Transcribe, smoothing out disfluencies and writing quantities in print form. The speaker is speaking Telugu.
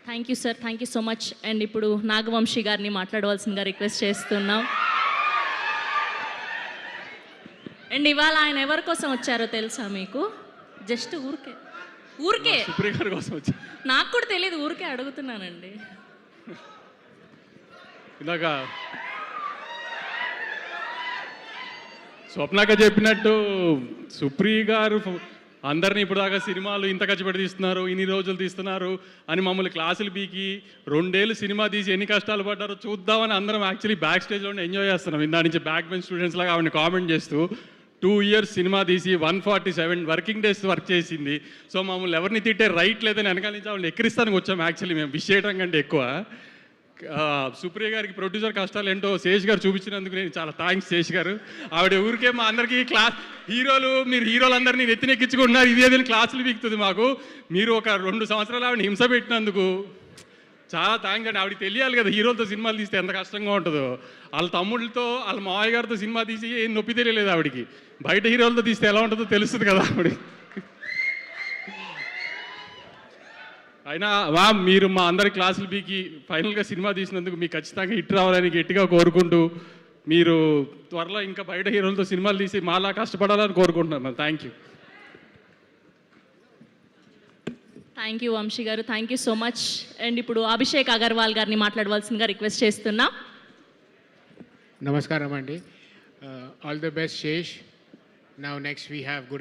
Thank you sir, thank you so much. And ఇప్పుడు నాగవంశీ గారిని మాట్లాడవలసిందిగా రిక్వెస్ట్ చేస్తున్నాం. అండ్ ఇవాళ ఆయన ఎవరి కోసం వచ్చారో తెలుసా మీకు? జస్ట్ ఊరికే ఊరికే సుప్రియ గారి కోసం వచ్చా. నాకు కూడా తెలియదు, ఊరికే అడుగుతున్నానండి. ఇందాక స్వప్నక చెప్పినట్టు సుప్రియ గారు అందరినీ ఇప్పుడు దాకా సినిమాలు ఇంత ఖర్చుపెట్టి తీస్తున్నారు, ఇన్ని రోజులు తీస్తున్నారు అని మమ్మల్ని క్లాసులు పీకి 2 ఏళ్ళు సినిమా తీసి ఎన్ని కష్టాలు పడ్డారో చూద్దామని అందరం యాక్చువల్లీ బ్యాక్ స్టేజ్లోనే ఎంజాయ్ చేస్తున్నాం. ఇందా నుంచి బ్యాక్ బెంచ్ స్టూడెంట్స్ లాగా ఆవిడని కామెంట్ చేస్తూ 2 years సినిమా తీసి 147 వర్కింగ్ డేస్ వర్క్ చేసింది. సో మమ్మల్ని ఎవరిని తిట్టే రైట్ లేదని వెనకాల నుంచి ఆవిడని ఎక్కిరిస్తానికి వచ్చాము. యాక్చువల్లీ మేము విష్ చేయడం కంటే ఎక్కువ సుప్రియ గారికి ప్రొడ్యూసర్ కష్టాలు ఏంటో శేష్ గారు చూపించినందుకు నేను చాలా థ్యాంక్స్ శేష్ గారు. ఆవిడ ఊరికే మా అందరికీ క్లాస్ మీరు హీరోలందరినీ నెత్తినెక్కించుకుంటున్నారు, ఇది ఏదైనా క్లాసులు పీకుతుంది మాకు. మీరు ఒక 2 సంవత్సరాలు ఆవిడ హింస పెట్టినందుకు చాలా థ్యాంక్స్ అండి. ఆవిడకి తెలియాలి కదా హీరోలతో సినిమాలు తీస్తే ఎంత కష్టంగా ఉంటుందో. వాళ్ళ తమ్ముళ్ళతో వాళ్ళ మావయ్య గారితో సినిమా తీసి ఏం నొప్పి తెలియలేదు ఆవిడకి. బయట హీరోలతో తీస్తే ఎలా ఉంటుందో తెలుస్తుంది కదా ఆవిడ. అయినా మీరు మా అందరి క్లాసులు పీకి ఫైనల్గా సినిమా తీసినందుకు మీకు ఖచ్చితంగా హిట్ రావాలని గట్టిగా కోరుకుంటూ, మీరు త్వరలో ఇంకా బయట హీరోలతో సినిమాలు తీసి మాలా కష్టపడాలని కోరుకుంటున్నాను. Thank you. Thank you Vamshi గారు, thank you so much. And ఇప్పుడు అభిషేక్ అగర్వాల్ గారిని మాట్లాడవలసిందిగా రిక్వెస్ట్ చేస్తున్నా. నమస్కారం అండి. All the best Sesh. Now next we have good